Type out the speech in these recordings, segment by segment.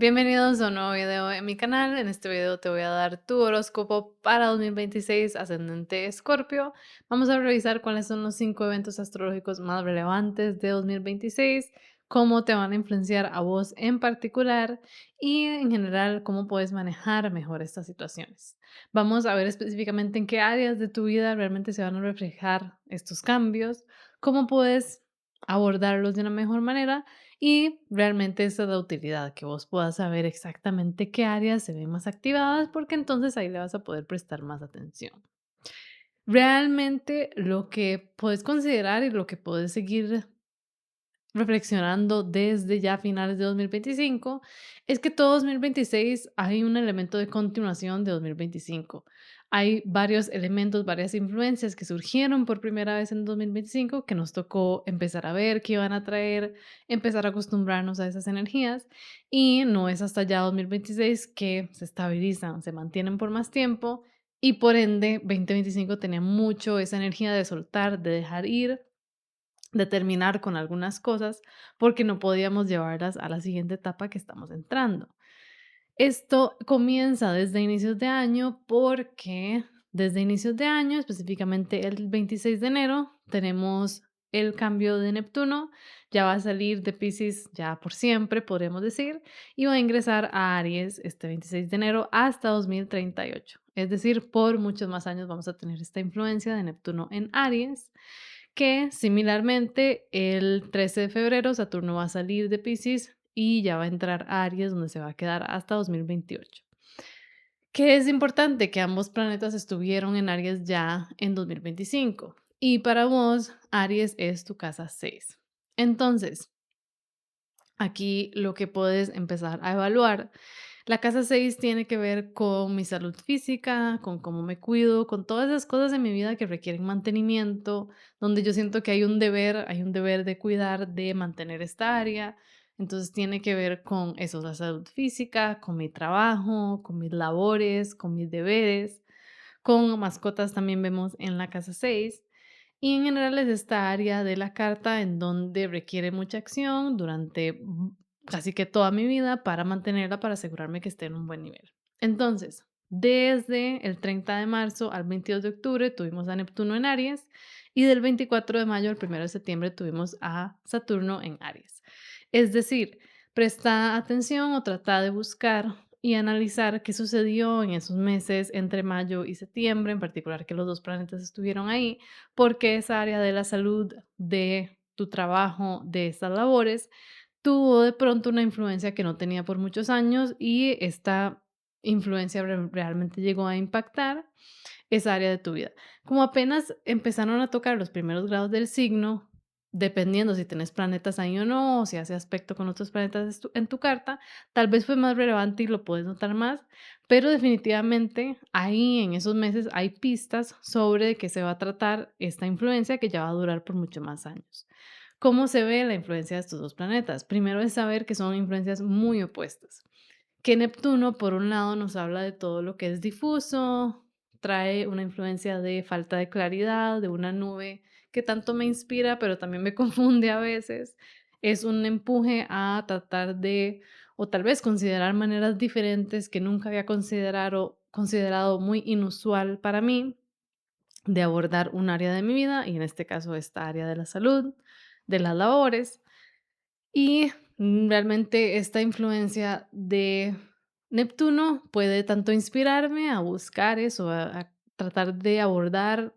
Bienvenidos a un nuevo video en mi canal. En este video te voy a dar tu horóscopo para 2026 ascendente Escorpio. Vamos a revisar cuáles son los 5 eventos astrológicos más relevantes de 2026, cómo te van a influenciar a vos en particular y en general cómo puedes manejar mejor estas situaciones. Vamos a ver específicamente en qué áreas de tu vida realmente se van a reflejar estos cambios, cómo puedes abordarlos de una mejor manera y realmente esa es la utilidad, que vos puedas saber exactamente qué áreas se ven más activadas, porque entonces ahí le vas a poder prestar más atención. Realmente lo que puedes considerar y lo que puedes seguir reflexionando desde ya finales de 2025, es que todo 2026 hay un elemento de continuación de 2025. Hay varios elementos, varias influencias que surgieron por primera vez en 2025 que nos tocó empezar a ver qué iban a traer, empezar a acostumbrarnos a esas energías y no es hasta ya 2026 que se estabilizan, se mantienen por más tiempo y por ende 2025 tenía mucho esa energía de soltar, de dejar ir, de terminar con algunas cosas porque no podíamos llevarlas a la siguiente etapa que estamos entrando. Esto comienza desde inicios de año porque desde inicios de año, específicamente el 26 de enero, tenemos el cambio de Neptuno, ya va a salir de Pisces ya por siempre, podríamos decir, y va a ingresar a Aries este 26 de enero hasta 2038. Es decir, por muchos más años vamos a tener esta influencia de Neptuno en Aries que similarmente el 13 de febrero Saturno va a salir de Piscis y ya va a entrar a Aries, donde se va a quedar hasta 2028. Que es importante que ambos planetas estuvieron en Aries ya en 2025. Y para vos, Aries es tu casa 6. Entonces, aquí lo que puedes empezar a evaluar, la casa 6 tiene que ver con mi salud física, con cómo me cuido, con todas esas cosas en mi vida que requieren mantenimiento, donde yo siento que hay un deber de cuidar, de mantener esta área. Entonces tiene que ver con eso, la salud física, con mi trabajo, con mis labores, con mis deberes, con mascotas también vemos en la casa 6. Y en general es esta área de la carta en donde requiere mucha acción durante casi que toda mi vida para mantenerla, para asegurarme que esté en un buen nivel. Entonces, desde el 30 de marzo al 22 de octubre tuvimos a Neptuno en Aries y del 24 de mayo al 1 de septiembre tuvimos a Saturno en Aries. Es decir, presta atención o trata de buscar y analizar qué sucedió en esos meses entre mayo y septiembre, en particular que los dos planetas estuvieron ahí, porque esa área de la salud, de tu trabajo, de estas labores, tuvo de pronto una influencia que no tenía por muchos años y esta influencia realmente llegó a impactar esa área de tu vida. Como apenas empezaron a tocar los primeros grados del signo, dependiendo si tenés planetas ahí o no, o si hace aspecto con otros planetas en tu carta, tal vez fue más relevante y lo puedes notar más, pero definitivamente ahí en esos meses hay pistas sobre de qué se va a tratar esta influencia que ya va a durar por mucho más años. ¿Cómo se ve la influencia de estos dos planetas? Primero es saber que son influencias muy opuestas. Que Neptuno, por un lado, nos habla de todo lo que es difuso, trae una influencia de falta de claridad, de una nube que tanto me inspira, pero también me confunde a veces. Es un empuje a tratar de, o tal vez considerar maneras diferentes que nunca había considerado muy inusual para mí de abordar un área de mi vida, y en este caso esta área de la salud, de las labores. Y realmente esta influencia de Neptuno puede tanto inspirarme a buscar eso, a tratar de abordar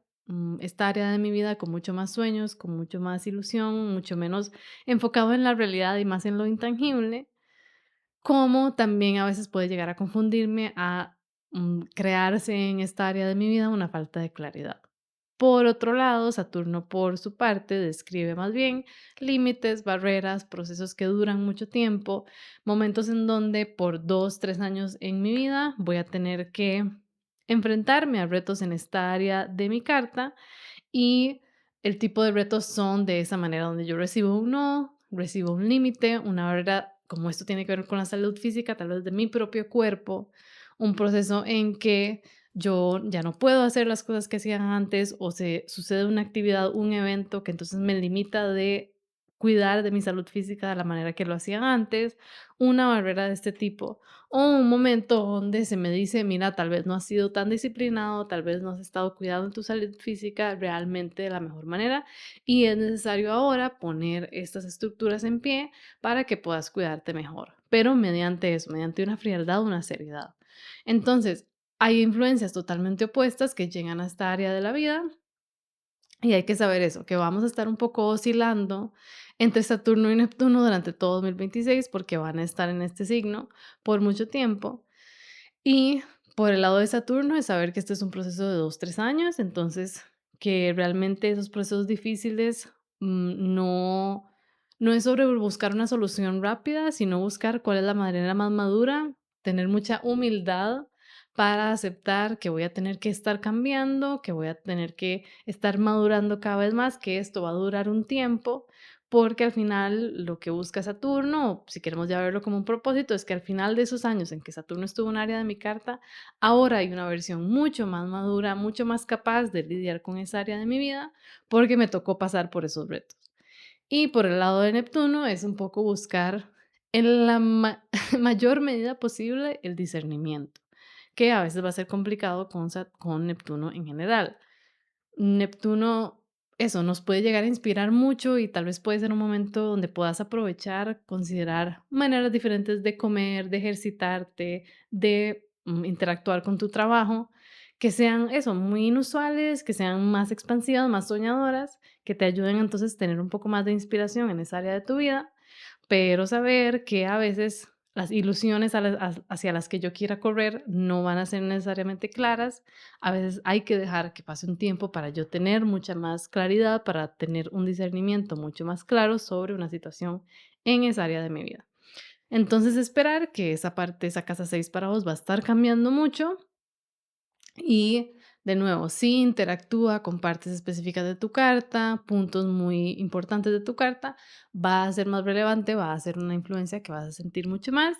esta área de mi vida con mucho más sueños, con mucho más ilusión, mucho menos enfocado en la realidad y más en lo intangible, como también a veces puede llegar a confundirme a crearse en esta área de mi vida una falta de claridad. Por otro lado, Saturno, por su parte, describe más bien límites, barreras, procesos que duran mucho tiempo, momentos en donde por 2, 3 años en mi vida voy a tener que enfrentarme a retos en esta área de mi carta y el tipo de retos son de esa manera donde yo recibo un no, recibo un límite, una barrera, como esto tiene que ver con la salud física, tal vez de mi propio cuerpo, un proceso en que yo ya no puedo hacer las cosas que hacía antes o se sucede una actividad, un evento que entonces me limita de cuidar de mi salud física de la manera que lo hacía antes, una barrera de este tipo, o un momento donde se me dice, mira, tal vez no has sido tan disciplinado, tal vez no has estado cuidando tu salud física realmente de la mejor manera y es necesario ahora poner estas estructuras en pie para que puedas cuidarte mejor, pero mediante eso, mediante una frialdad, una seriedad. Entonces, hay influencias totalmente opuestas que llegan a esta área de la vida y hay que saber eso, que vamos a estar un poco oscilando entre Saturno y Neptuno durante todo 2026 porque van a estar en este signo por mucho tiempo. Y por el lado de Saturno es saber que este es un proceso de 2, 3 años, entonces que realmente esos procesos difíciles no es sobre buscar una solución rápida, sino buscar cuál es la manera más madura, tener mucha humildad para aceptar que voy a tener que estar cambiando, que voy a tener que estar madurando cada vez más, que esto va a durar un tiempo, porque al final lo que busca Saturno, o si queremos ya verlo como un propósito, es que al final de esos años en que Saturno estuvo en un área de mi carta, ahora hay una versión mucho más madura, mucho más capaz de lidiar con esa área de mi vida, porque me tocó pasar por esos retos. Y por el lado de Neptuno es un poco buscar en la mayor medida posible el discernimiento, que a veces va a ser complicado con Neptuno en general. Neptuno, eso, nos puede llegar a inspirar mucho y tal vez puede ser un momento donde puedas aprovechar, considerar maneras diferentes de comer, de ejercitarte, de interactuar con tu trabajo, que sean eso, muy inusuales, que sean más expansivas, más soñadoras, que te ayuden entonces a tener un poco más de inspiración en esa área de tu vida, pero saber que a veces las ilusiones hacia las que yo quiera correr no van a ser necesariamente claras. A veces hay que dejar que pase un tiempo para yo tener mucha más claridad, para tener un discernimiento mucho más claro sobre una situación en esa área de mi vida. Entonces esperar que esa parte, esa casa 6 para vos va a estar cambiando mucho y de nuevo, si interactúa con partes específicas de tu carta, puntos muy importantes de tu carta, va a ser más relevante, va a ser una influencia que vas a sentir mucho más.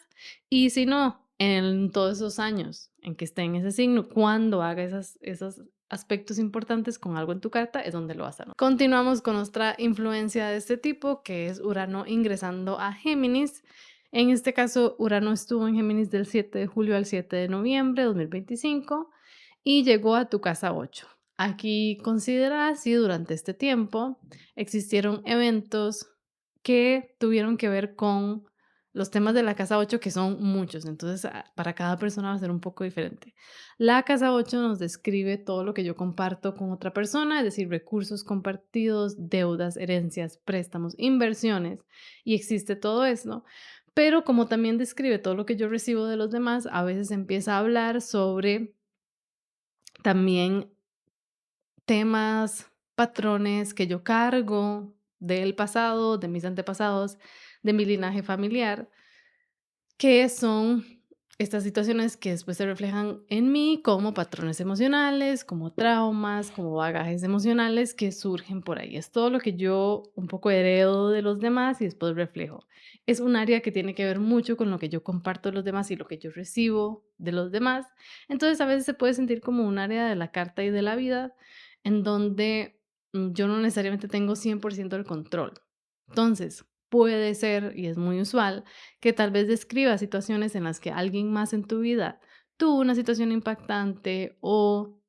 Y si no, en todos esos años en que esté en ese signo, cuando haga esos aspectos importantes con algo en tu carta, es donde lo vas a notar. Continuamos con otra influencia de este tipo, que es Urano ingresando a Géminis. En este caso, Urano estuvo en Géminis del 7 de julio al 7 de noviembre de 2025 y llegó a tu casa 8. Aquí considera si durante este tiempo existieron eventos que tuvieron que ver con los temas de la casa 8, que son muchos, entonces para cada persona va a ser un poco diferente. La casa 8 nos describe todo lo que yo comparto con otra persona, es decir, recursos compartidos, deudas, herencias, préstamos, inversiones, y existe todo eso. Pero como también describe todo lo que yo recibo de los demás, a veces empieza a hablar sobre también temas, patrones que yo cargo del pasado, de mis antepasados, de mi linaje familiar, que son estas situaciones que después se reflejan en mí como patrones emocionales, como traumas, como bagajes emocionales que surgen por ahí. Es todo lo que yo un poco heredo de los demás y después reflejo. Es un área que tiene que ver mucho con lo que yo comparto de los demás y lo que yo recibo de los demás. Entonces a veces se puede sentir como un área de la carta y de la vida en donde yo no necesariamente tengo 100% el control. Entonces, puede ser, y es muy usual, que tal vez describa situaciones en las que alguien más en tu vida tuvo una situación impactante o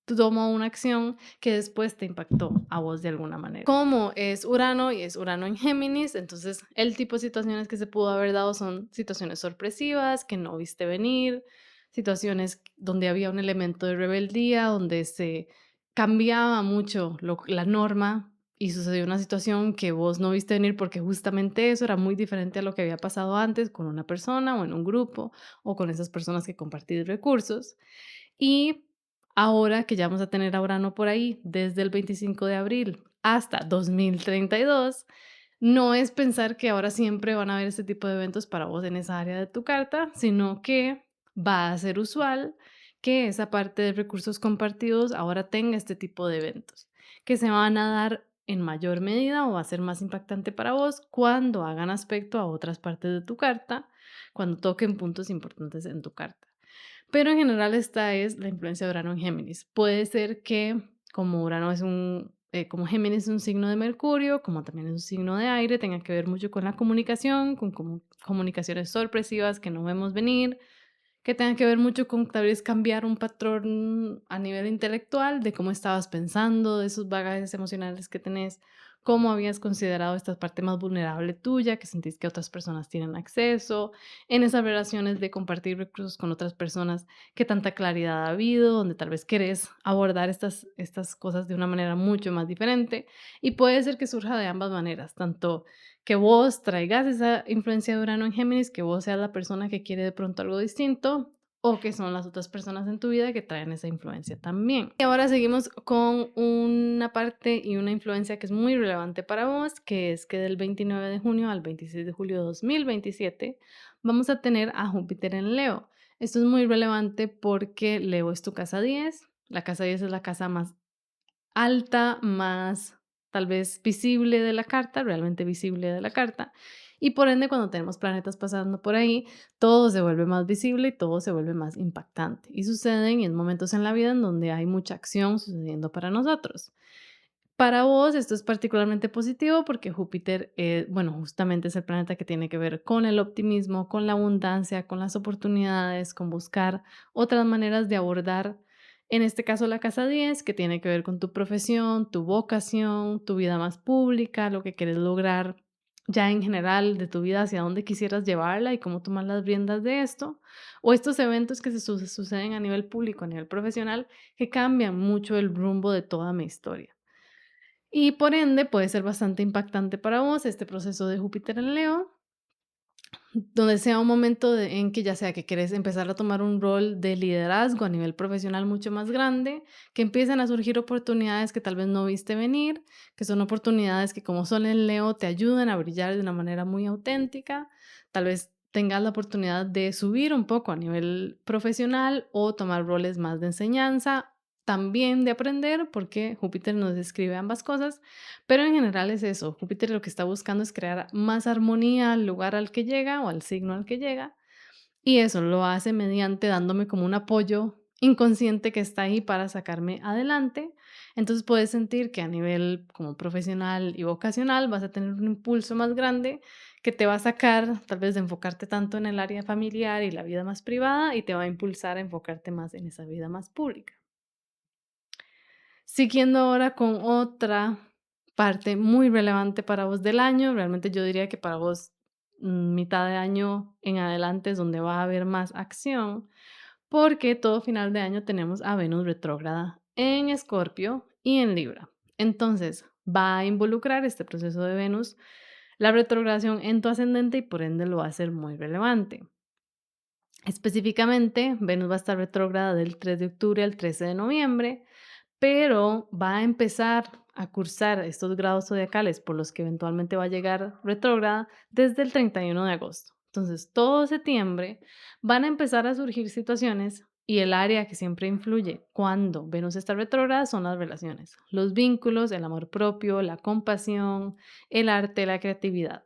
tomó una acción que después te impactó a vos de alguna manera. Como es Urano y es Urano en Géminis, entonces el tipo de situaciones que se pudo haber dado son situaciones sorpresivas que no viste venir, situaciones donde había un elemento de rebeldía, donde se cambiaba mucho la norma y sucedió una situación que vos no viste venir porque justamente eso era muy diferente a lo que había pasado antes con una persona o en un grupo o con esas personas que compartís recursos. Y ahora que ya vamos a tener a Urano por ahí desde el 25 de abril hasta 2032, no es pensar que ahora siempre van a haber este tipo de eventos para vos en esa área de tu carta, sino que va a ser usual que esa parte de recursos compartidos ahora tenga este tipo de eventos, que se van a dar en mayor medida o va a ser más impactante para vos cuando hagan aspecto a otras partes de tu carta, cuando toquen puntos importantes en tu carta. Pero en general esta es la influencia de Urano en Géminis. Puede ser que como Urano es como Géminis es un signo de Mercurio, como también es un signo de aire, tenga que ver mucho con la comunicación, con comunicaciones sorpresivas que no vemos venir, que tenga que ver mucho con tal vez cambiar un patrón a nivel intelectual de cómo estabas pensando, de esos bagajes emocionales que tenés, cómo habías considerado esta parte más vulnerable tuya, que sentís que otras personas tienen acceso, en esas relaciones de compartir recursos con otras personas, qué tanta claridad ha habido, donde tal vez querés abordar estas cosas de una manera mucho más diferente. Y puede ser que surja de ambas maneras, tanto que vos traigas esa influencia de Urano en Géminis, que vos seas la persona que quiere de pronto algo distinto, o que son las otras personas en tu vida que traen esa influencia también. Y ahora seguimos con una parte y una influencia que es muy relevante para vos, que es que del 29 de junio al 26 de julio de 2027 vamos a tener a Júpiter en Leo. Esto es muy relevante porque Leo es tu casa 10. La casa 10 es la casa más alta, más tal vez visible de la carta, realmente visible de la carta. Y por ende, cuando tenemos planetas pasando por ahí, todo se vuelve más visible y todo se vuelve más impactante. Y suceden en momentos en la vida en donde hay mucha acción sucediendo para nosotros. Para vos esto es particularmente positivo porque Júpiter, bueno, justamente es el planeta que tiene que ver con el optimismo, con la abundancia, con las oportunidades, con buscar otras maneras de abordar, en este caso la casa 10, que tiene que ver con tu profesión, tu vocación, tu vida más pública, lo que quieres lograr ya en general de tu vida, hacia dónde quisieras llevarla y cómo tomar las riendas de esto, o estos eventos que suceden a nivel público, a nivel profesional, que cambian mucho el rumbo de toda mi historia. Y por ende puede ser bastante impactante para vos este proceso de Júpiter en Leo, donde sea un momento en que ya sea que quieres empezar a tomar un rol de liderazgo a nivel profesional mucho más grande, que empiecen a surgir oportunidades que tal vez no viste venir, que son oportunidades que como son en Leo te ayudan a brillar de una manera muy auténtica, tal vez tengas la oportunidad de subir un poco a nivel profesional o tomar roles más de enseñanza, también de aprender, porque Júpiter nos describe ambas cosas, pero en general es eso, Júpiter lo que está buscando es crear más armonía al lugar al que llega o al signo al que llega, y eso lo hace mediante dándome como un apoyo inconsciente que está ahí para sacarme adelante. Entonces puedes sentir que a nivel como profesional y vocacional vas a tener un impulso más grande que te va a sacar tal vez de enfocarte tanto en el área familiar y la vida más privada y te va a impulsar a enfocarte más en esa vida más pública. Siguiendo ahora con otra parte muy relevante para vos del año, realmente yo diría que para vos mitad de año en adelante es donde va a haber más acción, porque todo final de año tenemos a Venus retrógrada en Escorpio y en Libra. Entonces, va a involucrar este proceso de Venus, la retrogradación en tu ascendente y por ende lo va a ser muy relevante. Específicamente, Venus va a estar retrógrada del 3 de octubre al 13 de noviembre, pero va a empezar a cursar estos grados zodiacales por los que eventualmente va a llegar retrógrada desde el 31 de agosto. Entonces, todo septiembre van a empezar a surgir situaciones y el área que siempre influye cuando Venus está retrógrada son las relaciones, los vínculos, el amor propio, la compasión, el arte, la creatividad.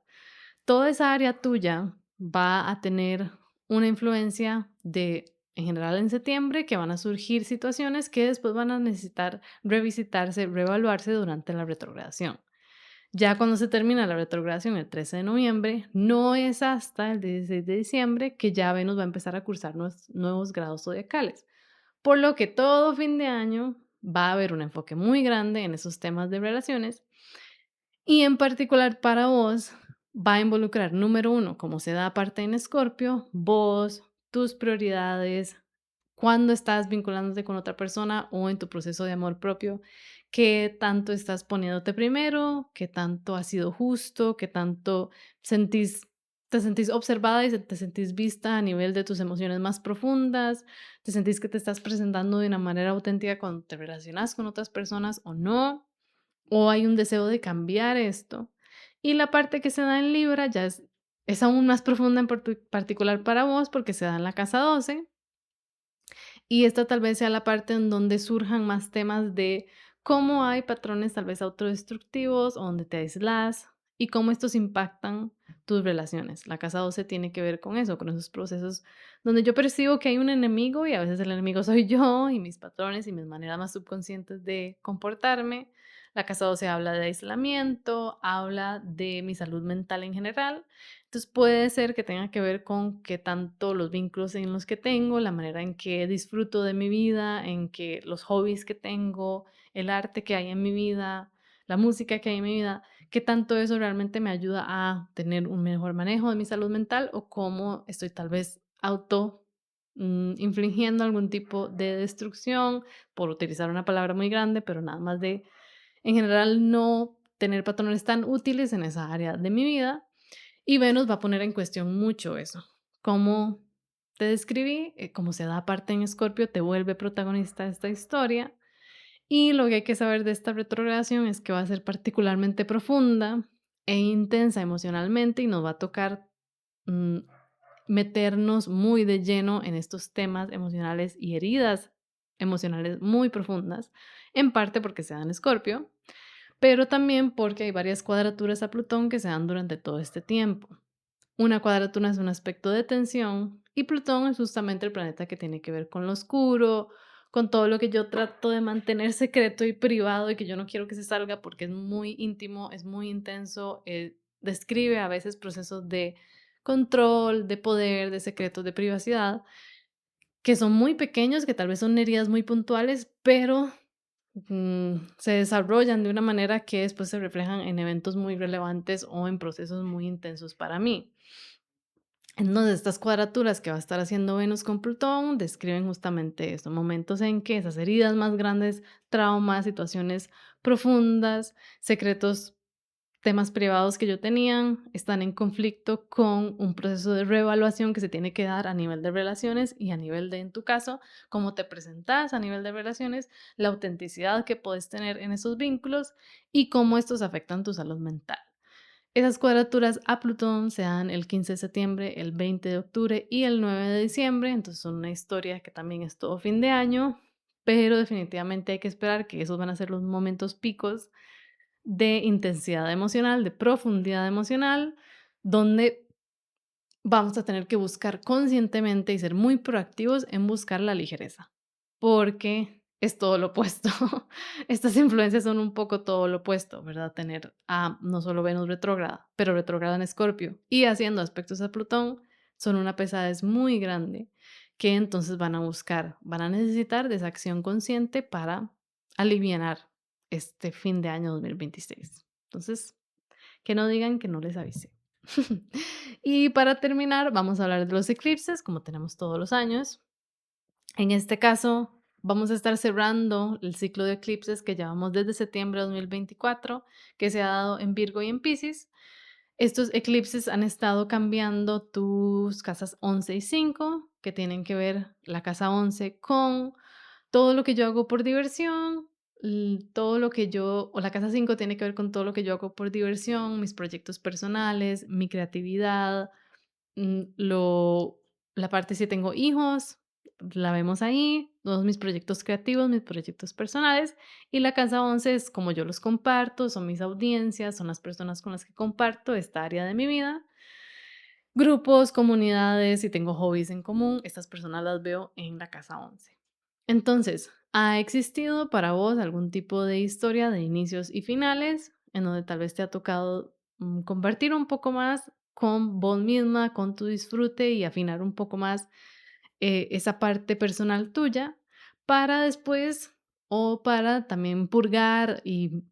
Toda esa área tuya va a tener una influencia de, en general en septiembre, que van a surgir situaciones que después van a necesitar revisitarse, reevaluarse durante la retrogradación. Ya cuando se termina la retrogradación el 13 de noviembre, no es hasta el 16 de diciembre que ya Venus va a empezar a cursar nuevos grados zodiacales. Por lo que todo fin de año va a haber un enfoque muy grande en esos temas de relaciones y en particular para vos, va a involucrar, número uno, como se da parte en Escorpio, vos, tus prioridades, cuando estás vinculándote con otra persona o en tu proceso de amor propio, qué tanto estás poniéndote primero, qué tanto ha sido justo, qué tanto sentís, te sentís observada y te sentís vista a nivel de tus emociones más profundas, te sentís que te estás presentando de una manera auténtica cuando te relacionas con otras personas o no, o hay un deseo de cambiar esto. Y la parte que se da en Libra ya es aún más profunda en particular para vos porque se da en la casa 12 y esta tal vez sea la parte en donde surjan más temas de cómo hay patrones tal vez autodestructivos o donde te aíslas y cómo estos impactan tus relaciones. La casa 12 tiene que ver con eso, con esos procesos donde yo percibo que hay un enemigo y a veces el enemigo soy yo y mis patrones y mis maneras más subconscientes de comportarme. La casa 12 habla de aislamiento, habla de mi salud mental en general. Entonces puede ser que tenga que ver con qué tanto los vínculos en los que tengo, la manera en que disfruto de mi vida, en que los hobbies que tengo, el arte que hay en mi vida, la música que hay en mi vida, qué tanto eso realmente me ayuda a tener un mejor manejo de mi salud mental o cómo estoy tal vez infligiendo algún tipo de destrucción, por utilizar una palabra muy grande, pero nada más de, en general, no tener patrones tan útiles en esa área de mi vida. Y Venus va a poner en cuestión mucho eso. Como te describí, como se da parte en Escorpio, te vuelve protagonista de esta historia. Y lo que hay que saber de esta retrogradación es que va a ser particularmente profunda e intensa emocionalmente y nos va a tocar mm, meternos muy de lleno en estos temas emocionales y heridas emocionales muy profundas, en parte porque se da en Escorpio, pero también porque hay varias cuadraturas a Plutón que se dan durante todo este tiempo. Una cuadratura es un aspecto de tensión y Plutón es justamente el planeta que tiene que ver con lo oscuro, con todo lo que yo trato de mantener secreto y privado y que yo no quiero que se salga porque es muy íntimo, es muy intenso, describe a veces procesos de control, de poder, de secretos, de privacidad, que son muy pequeños, que tal vez son heridas muy puntuales, pero se desarrollan de una manera que después se reflejan en eventos muy relevantes o en procesos muy intensos para mí. Entonces, estas cuadraturas que va a estar haciendo Venus con Plutón describen justamente eso, momentos en que esas heridas más grandes, traumas, situaciones profundas, secretos, temas privados que yo tenía, están en conflicto con un proceso de reevaluación que se tiene que dar a nivel de relaciones y a nivel de, en tu caso, cómo te presentas a nivel de relaciones, la autenticidad que puedes tener en esos vínculos y cómo estos afectan tu salud mental. Esas cuadraturas a Plutón se dan el 15 de septiembre, el 20 de octubre y el 9 de diciembre, entonces son una historia que también es todo fin de año, pero definitivamente hay que esperar que esos van a ser los momentos picos de intensidad emocional, de profundidad emocional, donde vamos a tener que buscar conscientemente y ser muy proactivos en buscar la ligereza, porque es todo lo opuesto. Estas influencias son un poco todo lo opuesto, ¿verdad? Tener a no solo Venus retrógrada, pero retrógrada en Escorpio y haciendo aspectos a Plutón son una pesadez muy grande que entonces van a buscar, van a necesitar de esa acción consciente para alivianar este fin de año 2026. Entonces, que no digan que no les avisé. Y para terminar, vamos a hablar de los eclipses, como tenemos todos los años. En este caso, vamos a estar cerrando el ciclo de eclipses que llevamos desde septiembre de 2024, que se ha dado en Virgo y en Piscis. Estos eclipses han estado cambiando tus casas 11 y 5, que tienen que ver la casa 11 con todo lo que yo hago por diversión, todo lo que yo, o la casa 5 tiene que ver con todo lo que yo hago por diversión, mis proyectos personales, mi creatividad, lo la parte si tengo hijos, la vemos ahí, todos mis proyectos creativos, mis proyectos personales, y la casa 11 es como yo los comparto, son mis audiencias, son las personas con las que comparto esta área de mi vida. Grupos, comunidades, si tengo hobbies en común, estas personas las veo en la casa 11. Entonces, ¿ha existido para vos algún tipo de historia de inicios y finales en donde tal vez te ha tocado compartir un poco más con vos misma, con tu disfrute y afinar un poco más esa parte personal tuya para después o para también purgar y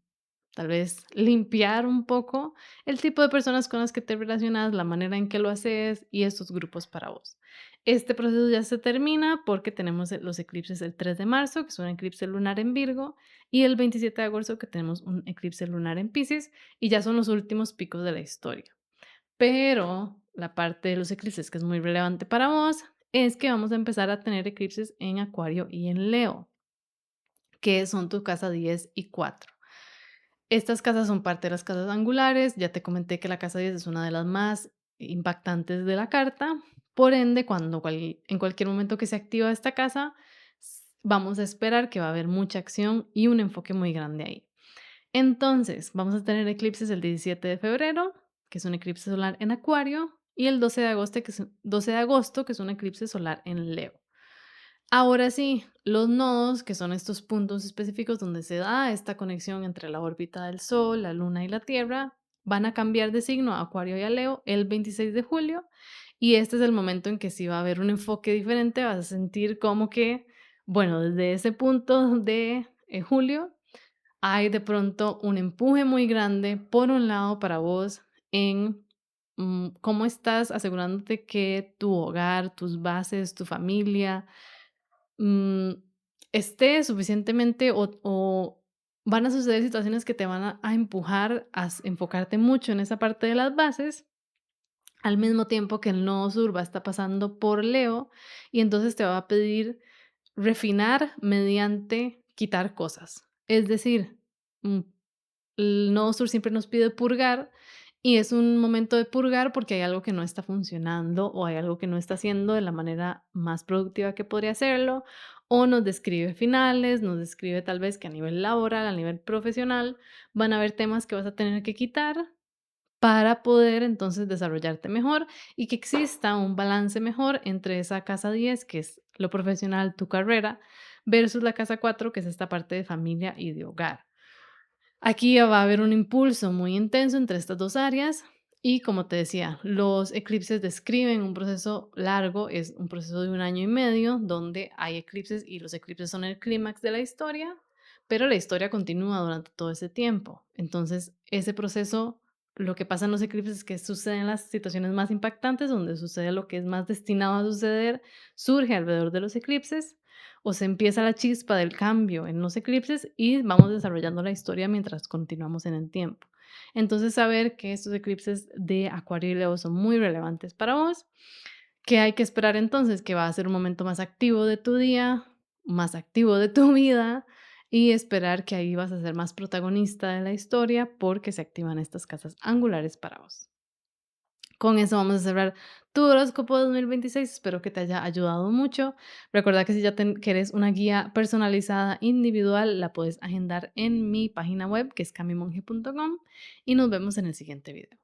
tal vez limpiar un poco el tipo de personas con las que te relacionas, la manera en que lo haces y estos grupos para vos? Este proceso ya se termina porque tenemos los eclipses el 3 de marzo, que es un eclipse lunar en Virgo, y el 27 de agosto, que tenemos un eclipse lunar en Piscis, y ya son los últimos picos de la historia. Pero la parte de los eclipses que es muy relevante para vos es que vamos a empezar a tener eclipses en Acuario y en Leo, que son tu casa 10 y 4. Estas casas son parte de las casas angulares. Ya te comenté que la casa 10 es una de las más impactantes de la carta. Por ende, en cualquier momento que se activa esta casa, vamos a esperar que va a haber mucha acción y un enfoque muy grande ahí. Entonces, vamos a tener eclipses el 17 de febrero, que es un eclipse solar en Acuario, y el 12 de agosto, que es un eclipse solar en Leo. Ahora sí, los nodos, que son estos puntos específicos donde se da esta conexión entre la órbita del Sol, la Luna y la Tierra, van a cambiar de signo a Acuario y a Leo el 26 de julio. Y este es el momento en que sí va a haber un enfoque diferente, vas a sentir como que, bueno, desde ese punto de julio hay de pronto un empuje muy grande, por un lado, para vos en cómo estás asegurándote que tu hogar, tus bases, tu familia, mm, esté suficientemente o van a suceder situaciones que te van a empujar a enfocarte mucho en esa parte de las bases, al mismo tiempo que el nodo sur va a estar pasando por Leo y entonces te va a pedir refinar mediante quitar cosas. Es decir, mm, el nodo sur siempre nos pide purgar y es un momento de purgar porque hay algo que no está funcionando o hay algo que no está haciendo de la manera más productiva que podría hacerlo, o nos describe finales, nos describe tal vez que a nivel laboral, a nivel profesional, van a haber temas que vas a tener que quitar para poder entonces desarrollarte mejor y que exista un balance mejor entre esa casa 10 que es lo profesional, tu carrera, versus la casa 4 que es esta parte de familia y de hogar. Aquí va a haber un impulso muy intenso entre estas dos áreas y como te decía, los eclipses describen un proceso largo, es un proceso de un año y medio donde hay eclipses y los eclipses son el clímax de la historia, pero la historia continúa durante todo ese tiempo. Entonces, ese proceso, lo que pasa en los eclipses es que suceden las situaciones más impactantes, donde sucede lo que es más destinado a suceder, surge alrededor de los eclipses o se empieza la chispa del cambio en los eclipses y vamos desarrollando la historia mientras continuamos en el tiempo. Entonces, saber que estos eclipses de Acuario y Leo son muy relevantes para vos, que hay que esperar entonces, que va a ser un momento más activo de tu día, más activo de tu vida y esperar que ahí vas a ser más protagonista de la historia porque se activan estas casas angulares para vos. Con eso vamos a cerrar tu horóscopo 2026. Espero que te haya ayudado mucho. Recuerda que si ya quieres una guía personalizada individual, la puedes agendar en mi página web que es camimonje.com y nos vemos en el siguiente video.